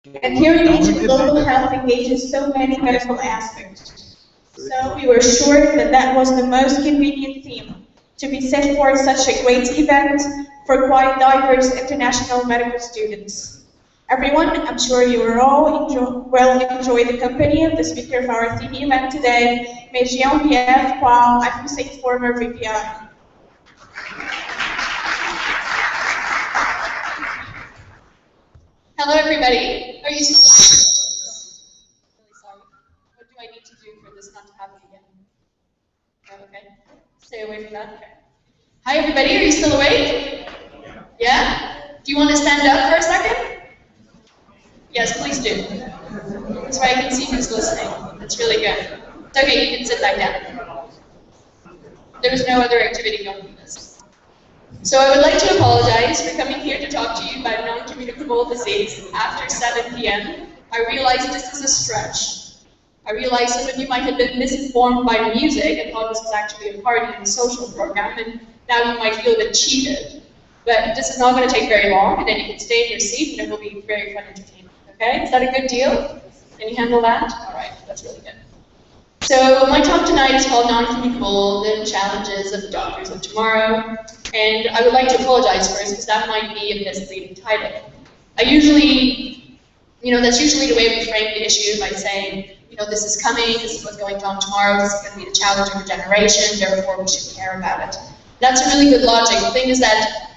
And here in Egypt, global health engages so many medical aspects. So we were sure that that was the most convenient theme to be set for such a great event for quite diverse international medical students. Everyone, I'm sure you will all enjoy the company of the speaker of our theme event today, Mejian Pierre, while IFMSA former VPI. Hello, everybody. Are you still really sorry. What do I need to do for this not to happen again? Oh, okay. Stay away from that. Okay. Hi, everybody. Are you still awake? Yeah? Do you want to stand up for a second? Yes, please do. That's why I can see who's listening. That's really good. It's okay. You can sit back down. There's no other activity going for this. So I would like to apologize for coming here to talk to you about non-communicable disease after 7 p.m. I realize this is a stretch. I realize some of you might have been misinformed by music and thought this was actually a party and a social program, and now you might feel a bit cheated. But this is not going to take very long, and then you can stay in your seat, and it will be very fun entertainment. Okay? Is that a good deal? Can you handle that? All right, that's really good. So my talk tonight is called Non-Communicable, the Challenges of the Doctors of Tomorrow. And I would like to apologize first, because that might be a misleading title. That's usually the way we frame the issue by saying, this is coming, this is what's going on tomorrow, this is going to be the challenge of a generation, therefore we should care about it. That's a really good logic. The thing is that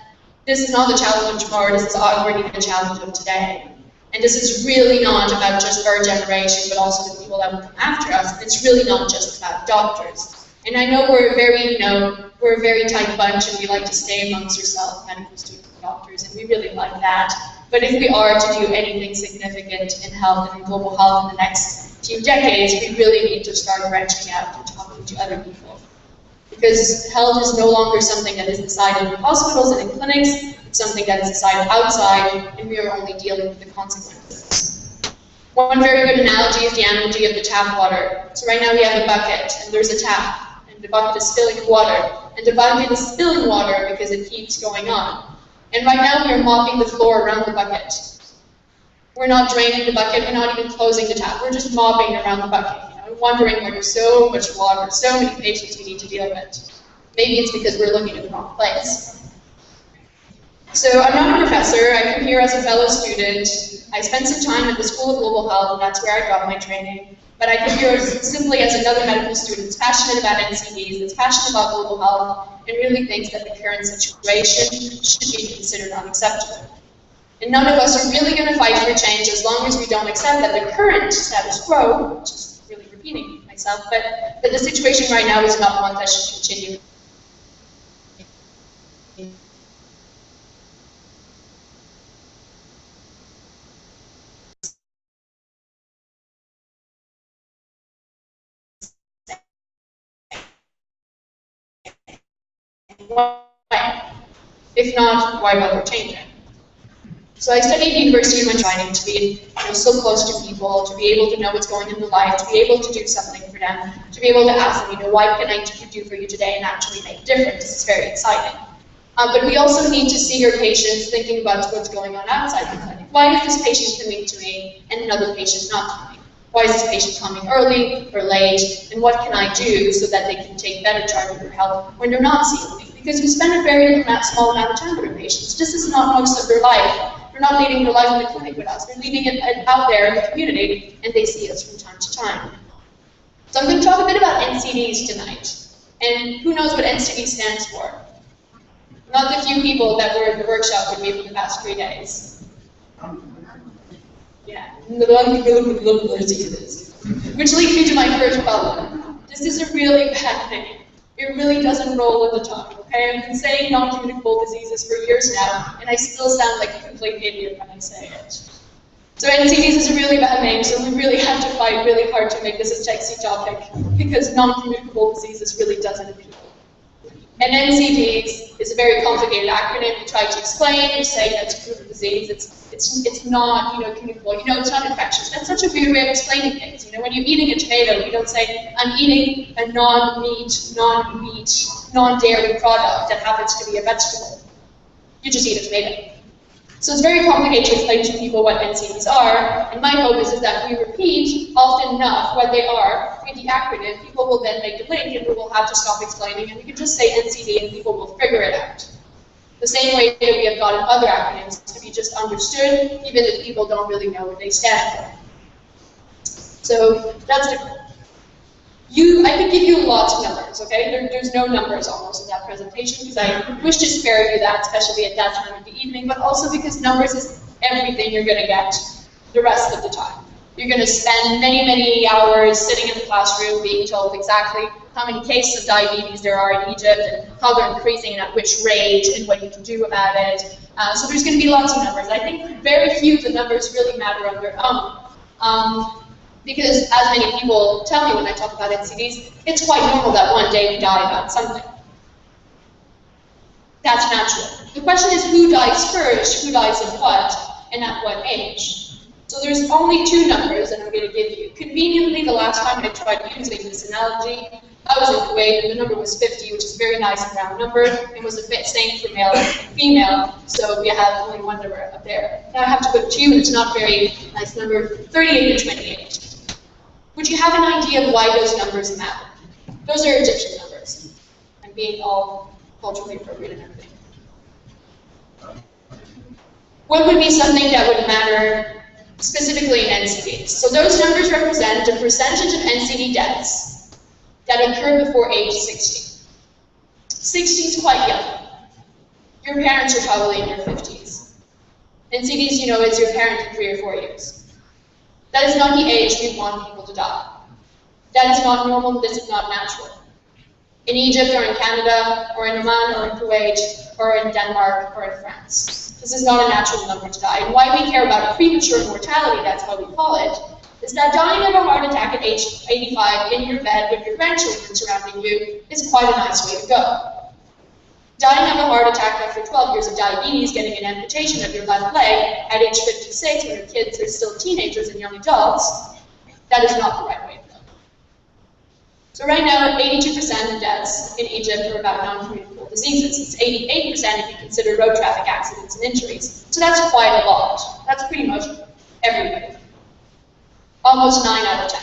this is not the challenge of tomorrow, this is already the challenge of today. And this is really not about just our generation, but also the people that will come after us. It's really not just about doctors. And I know we're a very tight bunch, and we like to stay amongst ourselves, medical students and doctors, and we really like that. But if we are to do anything significant in health and in global health in the next few decades, we really need to start branching out and talking to other people. Because health is no longer something that is decided in hospitals and in clinics, it's something that is decided outside, and we are only dealing with the consequences. One very good analogy is the analogy of the tap water. So right now we have a bucket, and there's a tap, and the bucket is spilling water. And the bucket is spilling water because it keeps going on. And right now we are mopping the floor around the bucket. We're not draining the bucket, we're not even closing the tap, we're just mopping around the bucket. Wondering why there's so much water, so many patients we need to deal with. Maybe it's because we're looking at the wrong place. So I'm not a professor, I come here as a fellow student. I spent some time at the School of Global Health, and that's where I got my training. But I come here simply as another medical student that's passionate about NCDs, that's passionate about global health, and really thinks that the current situation should be considered unacceptable. And none of us are really going to fight for change as long as we don't accept that the current status quo, which is really repeating myself, but that the situation right now is not one that should continue. Why? If not, why bother changing? So I studied at University of Montreal to be so close to people, to be able to know what's going on in their life, to be able to do something for them, to be able to ask them, what can I do for you today and actually make a difference. This is very exciting. But we also need to see our patients thinking about what's going on outside the clinic. Why is this patient coming to me and another patient not coming? Why is this patient coming early or late? And what can I do so that they can take better charge of their health when they're not seeing me? Because we spend a very small amount of time with our patients. This is not most of their life. They're not leading their life in the clinic with us. They're leading it out there in the community, and they see us from time to time. So I'm going to talk a bit about NCDs tonight. And who knows what NCD stands for? Not the few people that were in the workshop with me for the past 3 days. Yeah, diseases. Which leads me to my first problem. This is a really bad thing. It really doesn't roll with the tongue, okay? I've been saying non-communicable diseases for years now, and I still sound like a complete idiot when I say it. So NCDs is a really bad name, so we really have to fight really hard to make this a sexy topic, because non-communicable diseases really doesn't appeal. And NCDs is a very complicated acronym. We try to explain, we say that it's communicable disease, it's not, communicable, it's not infectious. That's such a weird way of explaining things. When you're eating a tomato, you don't say, I'm eating a non-meat, non-dairy product that happens to be a vegetable. You just eat a tomato. So it's very complicated to explain to people what NCDs are, and my hope is that we repeat often enough what they are with the acronym, people will then make a link and we will have to stop explaining and we can just say NCD and people will figure it out. The same way that we have gotten other acronyms to be just understood, even if people don't really know what they stand for. So that's the goal. I could give you lots of numbers, okay? There's no numbers almost in that presentation because I wish to spare you that, especially at that time of the evening, but also because numbers is everything you're going to get the rest of the time. You're going to spend many, many hours sitting in the classroom being told exactly how many cases of diabetes there are in Egypt and how they're increasing and at which rate and what you can do about it. So there's going to be lots of numbers. I think very few of the numbers really matter on their own. Because as many people tell me when I talk about NCDs, it's quite normal that one day we die about something. That's natural. The question is who dies first, who dies in what, and at what age. So there's only two numbers that I'm going to give you. Conveniently, the last time I tried using this analogy, I was in Kuwait and the number was 50, which is a very nice and round number. It was the same for male and female, so we have only one number up there. Now I have to put two, it's not a very nice number, 38 and 28. Would you have an idea of why those numbers matter? Those are Egyptian numbers. I'm being all culturally appropriate and everything. What would be something that would matter specifically in NCDs? So those numbers represent the percentage of NCD deaths that occur before age 60. 60 is quite young. Your parents are probably in your 50s. NCDs, you know, is your parent in 3 or 4 years. That is not the age we want people to die. That is not normal, this is not natural. In Egypt or in Canada or in Oman or in Kuwait or in Denmark or in France. This is not a natural number to die. And why we care about premature mortality, that's how we call it, is that dying of a heart attack at age 85 in your bed with your grandchildren surrounding you is quite a nice way to go. Dying of a heart attack after 12 years of diabetes, getting an amputation of your left leg at age 56 when your kids are still teenagers and young adults, that is not the right way to go. So right now, 82% of deaths in Egypt are about non-communicable diseases. It's 88% if you consider road traffic accidents and injuries. So that's quite a lot. That's pretty much everybody. Almost 9 out of 10.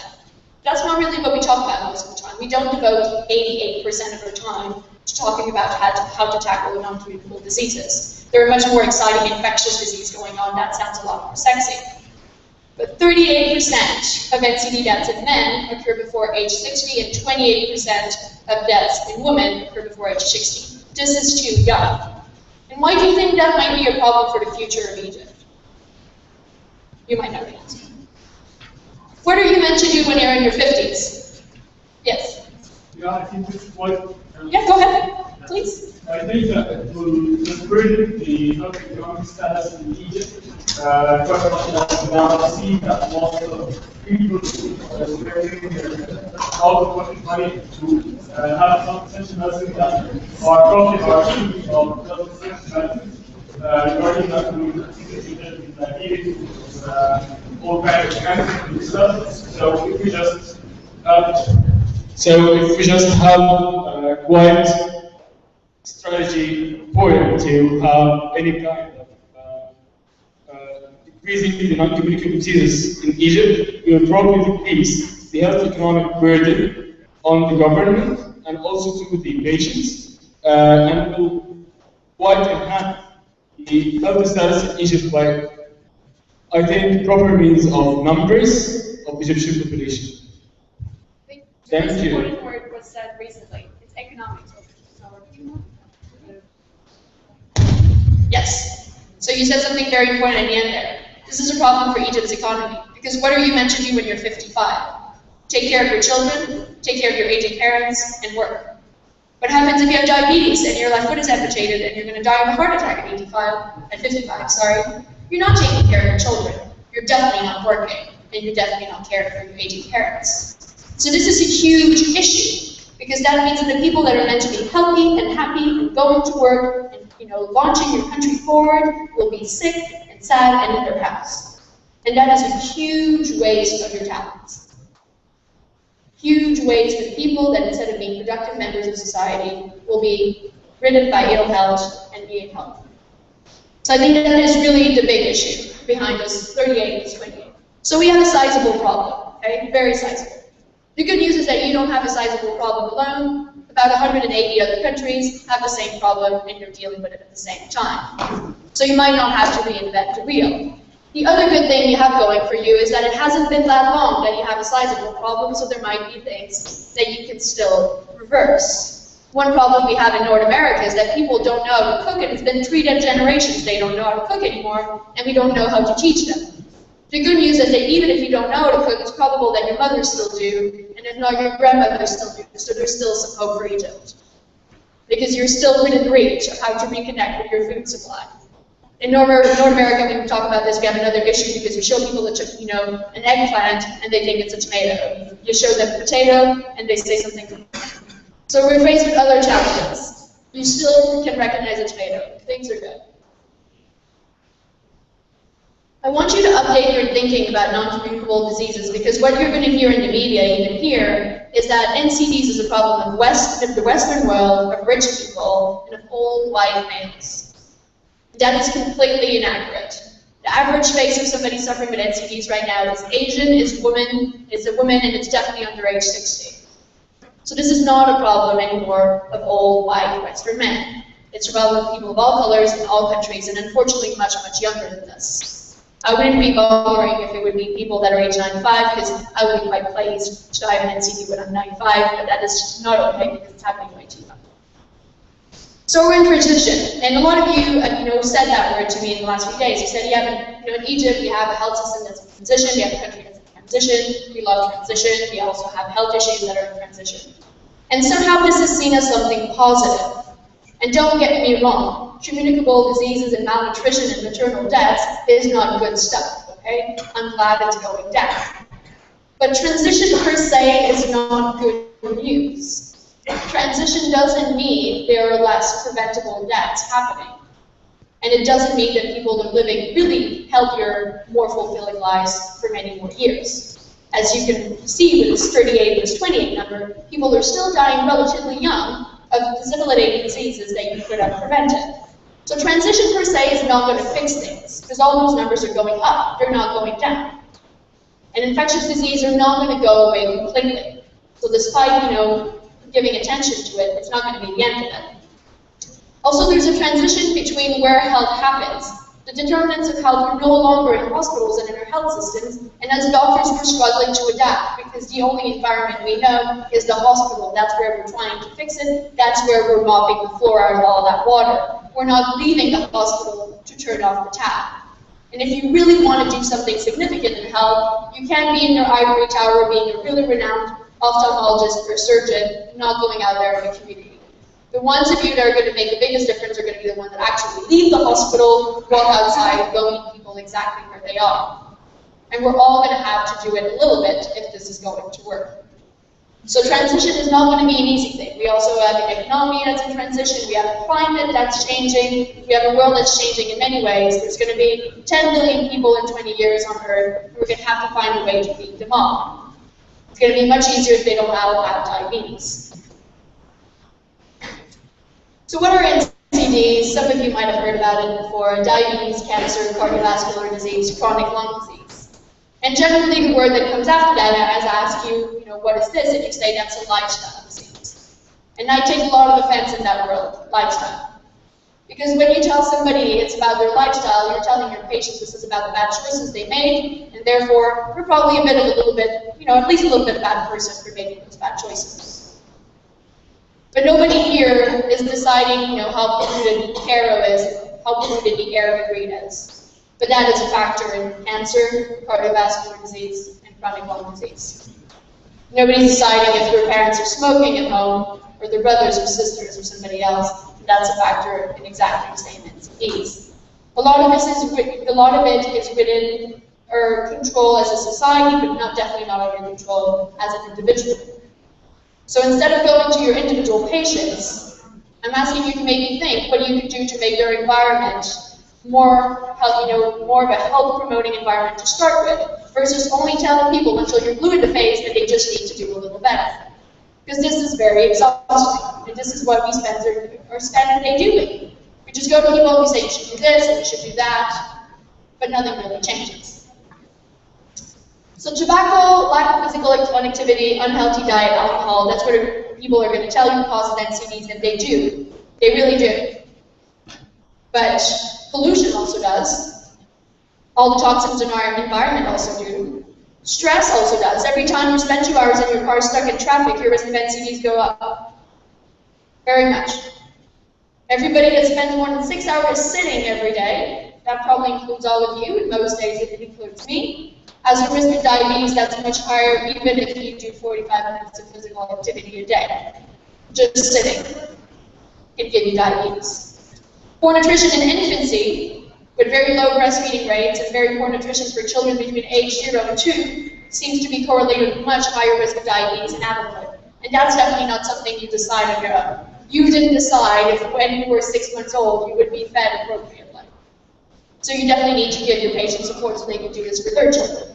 That's not really what we talk about most of the time. We don't devote 88% of our time to talking about how to tackle non-communicable diseases. There are much more exciting infectious disease going on. That sounds a lot more sexy. But 38% of NCD deaths in men occur before age 60, and 28% of deaths in women occur before age 60. This is too young. And why do you think that might be a problem for the future of Egypt? You might know the answer. What are you meant to do when you're in your 50s? Yes? Yeah, I think this is what... Yeah, go ahead, please. I think that it will improve the economic status in Egypt. Quite much now see that most of people are spending out of pocket money to have some pension medicine that are probably cheap of just regarding that to diabetes, all kinds of cancer and stuff. So if we just have quite strategy point to have any kind of decreasing the non-communicable diseases in Egypt, we will probably decrease the health economic burden on the government and also to the patients, and will quite enhance the health status in Egypt by, I think, proper means of numbers of Egyptian population. Thank you. The important word was said recently. It's economics. Yes. So you said something very important at the end there. This is a problem for Egypt's economy, because what are you meant to do when you're 55? Take care of your children, take care of your aging parents, and work. What happens if you have diabetes and your left foot is amputated and you're going to die of a heart attack at 55, sorry? You're not taking care of your children. You're definitely not working, and you're definitely not caring for your aging parents. So this is a huge issue, because that means that the people that are meant to be healthy and happy and going to work and launching your country forward will be sick and sad and in their house. And that is a huge waste of your talents. Huge waste for the people that instead of being productive members of society will be ridden by ill health and being healthy. So I think that is really the big issue behind us 38 to 28. So we have a sizable problem, okay? Very sizable. The good news is that you don't have a sizable problem alone. About 180 other countries have the same problem, and you're dealing with it at the same time. So you might not have to reinvent the wheel. The other good thing you have going for you is that it hasn't been that long that you have a sizable problem, so there might be things that you can still reverse. One problem we have in North America is that people don't know how to cook, and it's been 3 generations they don't know how to cook anymore, and we don't know how to teach them. The good news is that even if you don't know how to cook, it's probable that your mother still do, and if not, your grandmother still do, so there's still some hope for Egypt. Because you're still within reach of how to reconnect with your food supply. In North America, when we talk about this, we have another issue because you show people an eggplant, and they think it's a tomato. You show them a potato, and they say something different. So we're faced with other challenges. You still can recognize a tomato. Things are good. I want you to update your thinking about non-communicable diseases, because what you're going to hear in the media, even here, is that NCDs is a problem of the Western world, of rich people, and of old white males. That is completely inaccurate. The average face of somebody suffering with NCDs right now is Asian, is a woman, and it's definitely under age 60. So this is not a problem anymore of old white Western men. It's a problem of people of all colors in all countries, and unfortunately much, much younger than this. I wouldn't be bothering if it would be people that are age 95, because I would be quite pleased to have an NCD when I'm 95, but that is just not okay because it's happening way too young. So we're in transition, and a lot of you, said that word to me in the last few days. You said, in Egypt we have a health system that's in transition, we have a country that's in transition, we love transition, we also have health issues that are in transition. And somehow this is seen as something positive. And don't get me wrong, communicable diseases and malnutrition and maternal deaths is not good stuff, okay? I'm glad it's going down. But transition per se is not good news. Transition doesn't mean there are less preventable deaths happening. And it doesn't mean that people are living really healthier, more fulfilling lives for many more years. As you can see with this 38 versus 28 number, people are still dying relatively young of debilitating diseases that you could have prevented. So transition per se is not going to fix things, because all those numbers are going up, they're not going down. And infectious disease are not going to go away completely. So despite, giving attention to it, it's not going to be the end of it. Also, there's a transition between where health happens. The determinants of health are no longer in hospitals and in our health systems, and as doctors we're struggling to adapt, because the only environment we know is the hospital. That's where we're trying to fix it, that's where we're mopping the floor out of all that water. We're not leaving the hospital to turn off the tap. And if you really want to do something significant in health, you can't be in your ivory tower being a really renowned ophthalmologist or surgeon, not going out there in the community. The ones of you that are going to make the biggest difference are going to be the ones that actually leave the hospital, walk outside, and go meet people exactly where they are. And we're all going to have to do it a little bit if this is going to work. So transition is not going to be an easy thing. We also have an economy that's in transition. We have a climate that's changing. We have a world that's changing in many ways. There's going to be 10 billion people in 20 years on Earth. We're going to have to find a way to feed them all. It's going to be much easier if they don't all have diabetes. So what are NCDs? Some of you might have heard about it before. Diabetes, cancer, cardiovascular disease, chronic lung disease. And generally the word that comes after that, as I ask you, what is this? And you say that's a lifestyle disease. And I take a lot of offense in that word, lifestyle. Because when you tell somebody it's about their lifestyle, you're telling your patient this is about the bad choices they made, and therefore you're probably at least a little bit of a bad person for making those bad choices. But nobody here is deciding, how polluted Cairo is, how polluted the air we breathe is. But that is a factor in cancer, cardiovascular disease, and chronic lung disease. Nobody's deciding if their parents are smoking at home, or their brothers or sisters or somebody else. That's a factor in exactly the same NCDs. A lot of it is within our control as a society, but definitely not under control as an individual. So instead of going to your individual patients, I'm asking you to maybe think what you could do to make their environment more of a health-promoting environment to start with, versus only telling people until you're blue in the face that they just need to do a little better. Because this is very exhausting, and this is what we spend our day doing. You just go to people who say you should do this and you should do that, but nothing really changes. So tobacco, lack of physical activity, unhealthy diet, alcohol, that's what people are going to tell you causes NCDs, and they do. They really do. But pollution also does. All the toxins in our environment also do. Stress also does. Every time you spend 2 hours in your car stuck in traffic, your risk of NCDs go up. Very much. Everybody that spends more than 6 hours sitting every day, that probably includes all of you, in most days it includes me, has a risk of diabetes that's much higher even if you do 45 minutes of physical activity a day. Just sitting can give you diabetes. Poor nutrition in infancy, with very low breastfeeding rates and very poor nutrition for children between age 0 and 2, seems to be correlated with much higher risk of diabetes in adulthood. And that's definitely not something you decide on your own. You didn't decide if when you were 6 months old you would be fed appropriately. So you definitely need to give your patients support so they can do this for their children.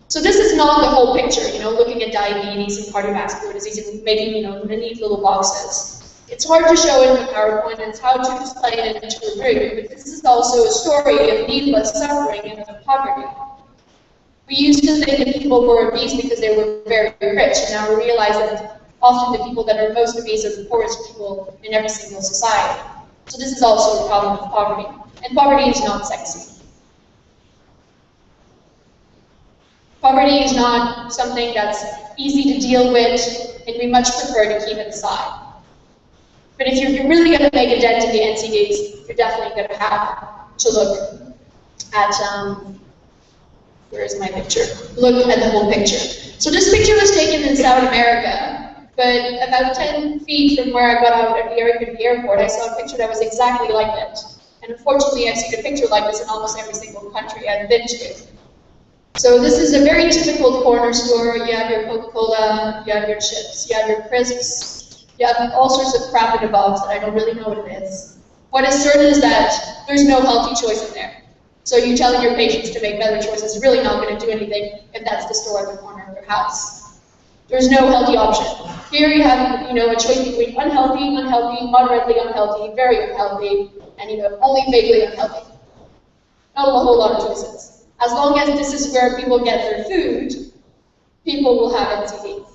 So this is not the whole picture, looking at diabetes and cardiovascular disease and making, the neat little boxes. It's hard to show in the PowerPoint, and it's how to explain it into a room, but this is also a story of needless suffering and of poverty. We used to think that people were obese because they were very rich, and now we realize that often the people that are most obese are the poorest people in every single society. So this is also a problem of poverty. And poverty is not sexy. Poverty is not something that's easy to deal with, and we much prefer to keep it aside. But if you're really going to make a dent in the NCDs, you're definitely going to have to look at, where is my picture? Look at the whole picture. So this picture was taken in South America, but about 10 feet from where I got out at the airport, I saw a picture that was exactly like it. And unfortunately, I've seen a picture like this in almost every single country I've been to. So this is a very typical corner store. You have your Coca-Cola, you have your chips, you have your crisps, you have all sorts of crap in a box that I don't really know what it is. What is certain is that there's no healthy choice in there. So you telling your patients to make better choices is really not going to do anything if that's the store at the corner of your house. There's no healthy option. Here you have, a choice between unhealthy, moderately unhealthy, very unhealthy, and only vaguely unhealthy. Not a whole lot of choices. As long as this is where people get their food, people will have NCDs.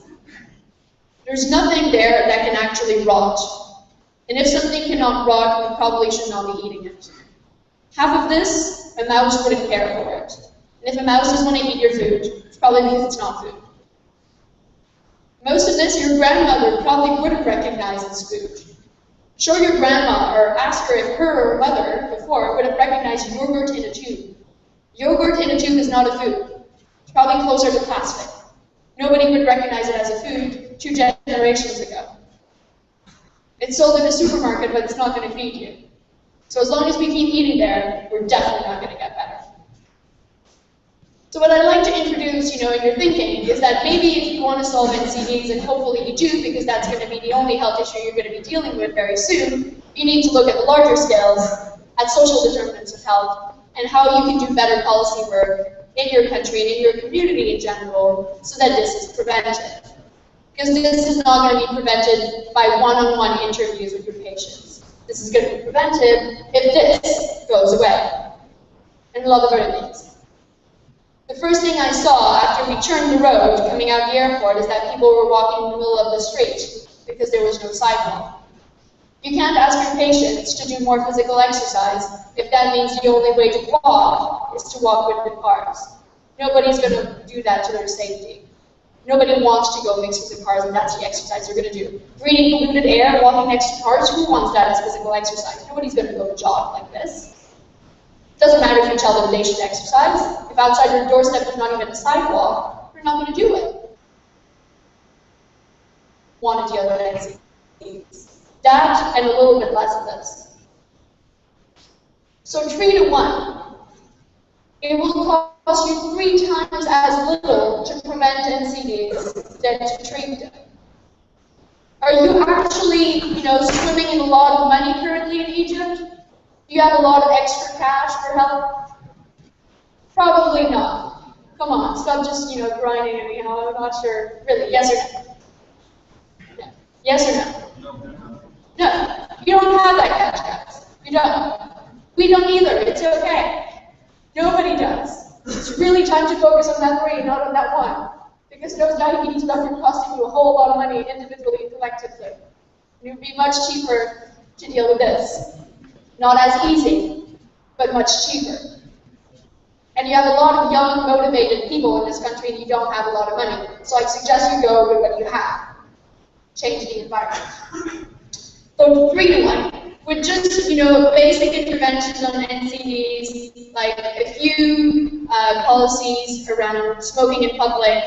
There's nothing there that can actually rot. And if something cannot rot, we probably should not be eating it. Half of this, a mouse wouldn't care for it. And if a mouse doesn't want to eat your food, it's probably because it's not food. Most of this, your grandmother probably wouldn't recognize as food. Show your grandma or ask her if her mother before would have recognized yogurt in a tube. Yogurt in a tube is not a food. It's probably closer to plastic. Nobody would recognize it as a food 2 generations ago. It's sold in a supermarket, but it's not going to feed you. So as long as we keep eating there, we're definitely not going to get better. So what I'd like to introduce, in your thinking, is that maybe if you want to solve NCDs, and hopefully you do, because that's going to be the only health issue you're going to be dealing with very soon, you need to look at the larger scales, at social determinants of health, and how you can do better policy work in your country and in your community in general, so that this is prevented. Because this is not going to be prevented by one-on-one interviews with your patients. This is going to be prevented if this goes away, and a lot of other things. The first thing I saw after we turned the road coming out the airport is that people were walking in the middle of the street because there was no sidewalk. You can't ask your patients to do more physical exercise if that means the only way to walk is to walk with the cars. Nobody's going to do that to their safety. Nobody wants to go mix with the cars, and that's the exercise you're going to do. Breathing polluted air, walking next to cars, who wants that as physical exercise? Nobody's going to go jog like this. Doesn't matter if you tell them they should exercise. If outside your doorstep there's not even a sidewalk, you're not going to do it. Want to deal with NCDs. That and a little bit less of this. So 3 to 1. It will cost you 3 times as little to prevent NCDs than to treat them. Are you actually, swimming in a lot of money currently in Egypt? Do you have a lot of extra cash for help? Probably not. Come on, stop just, grinding and, I'm not sure. Really, yes or no? No. Yes or no? No. You don't have that cash. don't. We don't either. It's okay. Nobody does. It's really time to focus on that 3, not on that 1. Because those diabetes stuff are costing you a whole lot of money individually and collectively. It would be much cheaper to deal with this. Not as easy, but much cheaper. And you have a lot of young, motivated people in this country and you don't have a lot of money. So I suggest you go with what you have. Change the environment. So 3 to 1. With just, basic interventions on NCDs, like a few policies around smoking in public,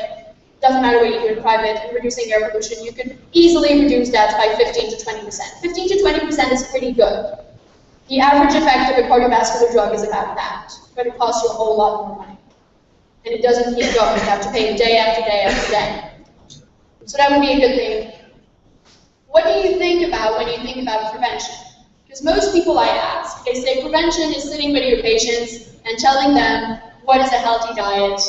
doesn't matter what you do in private, and reducing air pollution, you could easily reduce that by 15 to 20%. 15 to 20% is pretty good. The average effect of a cardiovascular drug is about that, but it costs you a whole lot more money. And it doesn't keep going. You have to pay day after day after day. So that would be a good thing. What do you think about when you think about prevention? Because most people I ask, they say prevention is sitting with your patients and telling them what is a healthy diet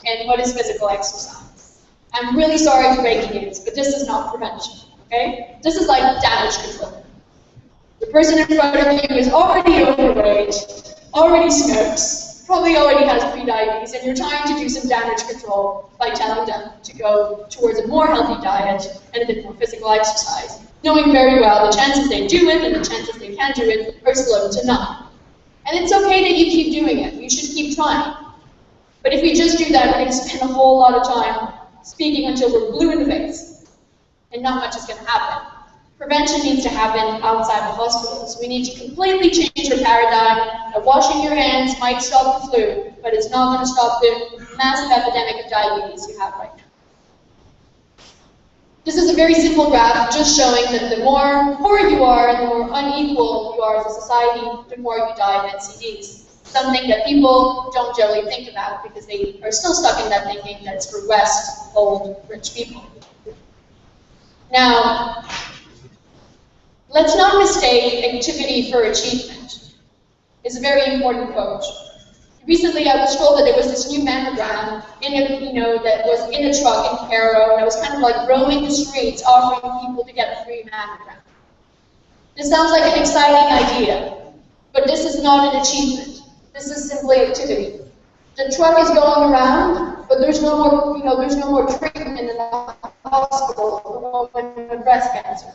and what is physical exercise. I'm really sorry to break the news, but this is not prevention, okay? This is like damage control. The person in front of you is already overweight, already smokes, probably already has prediabetes, and you're trying to do some damage control by telling them to go towards a more healthy diet and a bit more physical exercise, knowing very well the chances they do it and the chances they can't do it are slim to none. And it's okay that you keep doing it. You should keep trying. But if we just do that, we're going to spend a whole lot of time speaking until we're blue in the face, and not much is going to happen. Prevention needs to happen outside the hospitals. We need to completely change our paradigm. Washing your hands might stop the flu, but it's not going to stop the massive epidemic of diabetes you have right now. This is a very simple graph just showing that the more poor you are and the more unequal you are as a society, the more you die of NCDs. Something that people don't generally think about because they are still stuck in that thinking that it's for West, old, rich people. Now, let's not mistake activity for achievement. It's a very important quote. Recently, I was told that there was this new mammogram that was in a truck in Cairo, and I was kind of like roaming the streets offering people to get a free mammogram. This sounds like an exciting idea, but this is not an achievement. This is simply activity. The truck is going around, but there's no more, there's no more treatment in the hospital for a woman with breast cancer.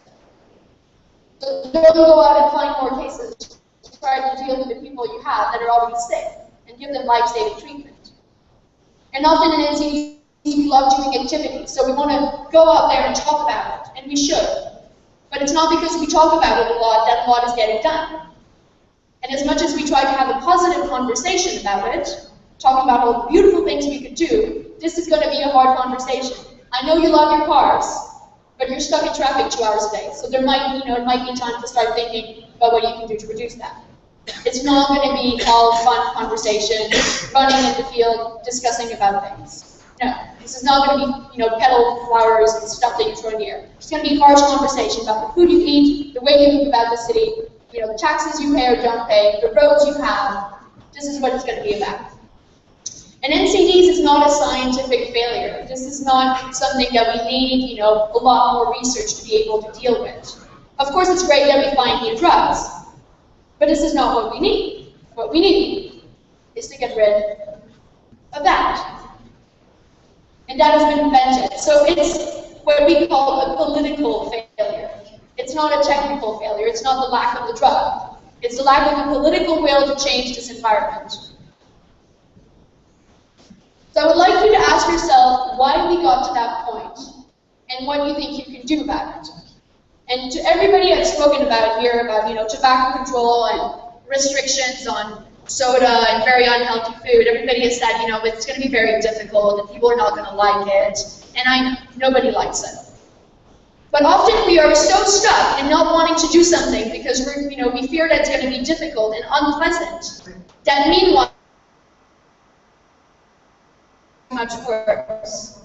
So don't go out and find more cases to try to deal with the people you have that are already sick and give them life-saving treatment. And often in NCDs, we love doing activities, so we want to go out there and talk about it, and we should. But it's not because we talk about it a lot that a lot is getting done. And as much as we try to have a positive conversation about it, talking about all the beautiful things we could do, this is going to be a hard conversation. I know you love your cars, but you're stuck in traffic 2 hours a day. So there might, it might be time to start thinking about what you can do to reduce that. It's not going to be all fun conversation, running in the field, discussing about things. No, this is not going to be, petal flowers and stuff that you throw in the air. It's going to be harsh conversation about the food you eat, the way you move about the city, the taxes you pay or don't pay, the roads you have. This is what it's going to be about. And NCDs is not a scientific failure. This is not something that we need, a lot more research to be able to deal with. Of course, it's great that we find new drugs, but this is not what we need. What we need is to get rid of that. And that has been prevented. So it's what we call a political failure. It's not a technical failure. It's not the lack of the drug. It's the lack of the political will to change this environment. So I would like you to ask yourself why we got to that point and what you think you can do about it. And to everybody I've spoken about here about, tobacco control and restrictions on soda and very unhealthy food, everybody has said, it's going to be very difficult and people are not going to like it. And I know, nobody likes it. But often we are so stuck in not wanting to do something because we fear that it's going to be difficult and unpleasant, that meanwhile, much worse.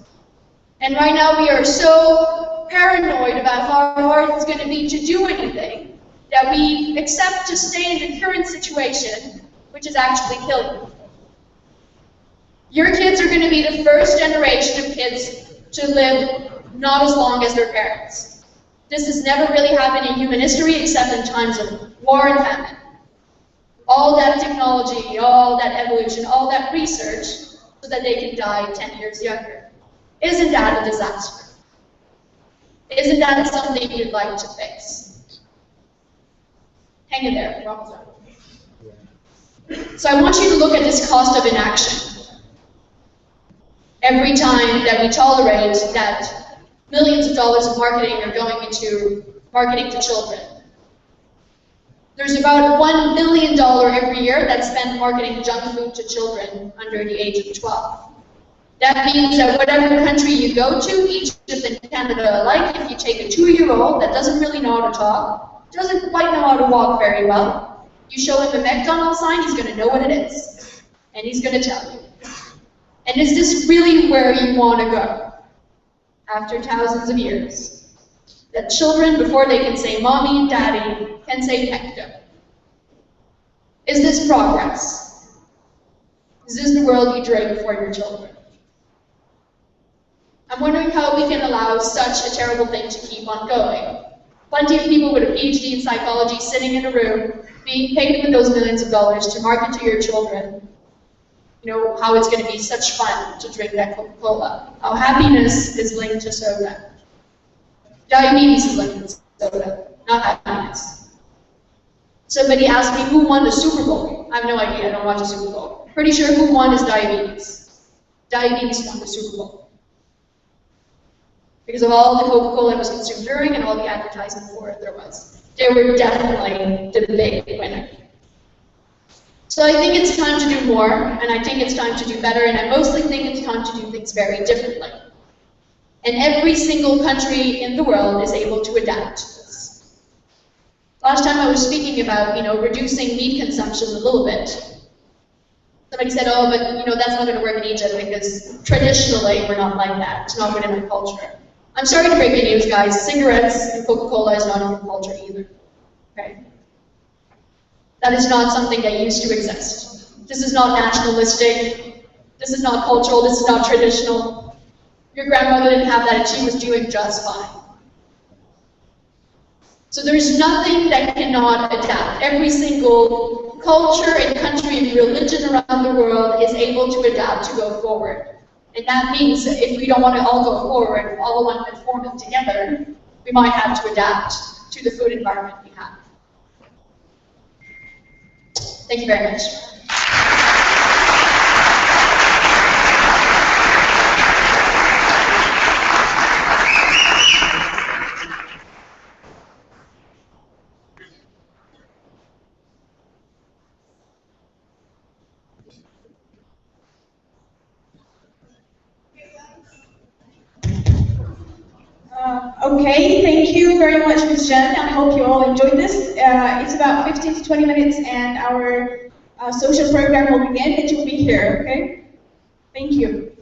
And right now we are so paranoid about how hard it's going to be to do anything that we accept to stay in the current situation, which is actually killing you. Your kids are going to be the first generation of kids to live not as long as their parents. This has never really happened in human history except in times of war and famine. all that technology, all that evolution, all that research, so that they can die 10 years younger. Isn't that a disaster? Isn't that something you'd like to fix? Hang in there, we're almost done. So I want you to look at this cost of inaction. Every time that we tolerate that millions of dollars of marketing are going into marketing to children. There's about $1 billion every year that's spent marketing junk food to children under the age of 12. That means that whatever country you go to, Egypt and Canada alike, if you take a 2-year-old that doesn't really know how to talk, doesn't quite know how to walk very well, you show him a McDonald's sign, he's going to know what it is. And he's going to tell you. And is this really where you want to go? After thousands of years. That children, before they can say mommy and daddy, can say pecto. Is this progress? Is this the world you dream for your children? I'm wondering how we can allow such a terrible thing to keep on going. Plenty of people with a PhD in psychology sitting in a room, being paid with those millions of dollars to market to your children, you know, how it's going to be such fun to drink that Coca-Cola. How happiness is linked to soda. Diabetes is linked to soda, not happiness. Somebody asked me who won the Super Bowl. I have no idea, I don't watch the Super Bowl. Pretty sure who won is diabetes. Diabetes won the Super Bowl. Because of all the Coca-Cola that was consumed during and all the advertising for it there was. They were definitely the big winner. So I think it's time to do more, and I think it's time to do better, and I mostly think it's time to do things very differently. And every single country in the world is able to adapt to this. Last time I was speaking about, you know, reducing meat consumption a little bit. Somebody said, oh, but you know, that's not going to work in Egypt because traditionally we're not like that. It's not within our culture. I'm sorry to break the news, guys. Cigarettes and Coca-Cola is not in your culture either. Okay? That is not something that used to exist. This is not nationalistic. This is not cultural. This is not traditional. Your grandmother didn't have that and she was doing just fine. So there's nothing that cannot adapt. Every single culture and country and religion around the world is able to adapt to go forward. And that means that if we don't want to all go forward, all want to conform it together, we might have to adapt to the food environment we have. Thank you very much. Okay, thank you very much, Ms. Jen. I hope you all enjoyed this. It's about 15 to 20 minutes and our social program will begin. It will be here, okay? Thank you.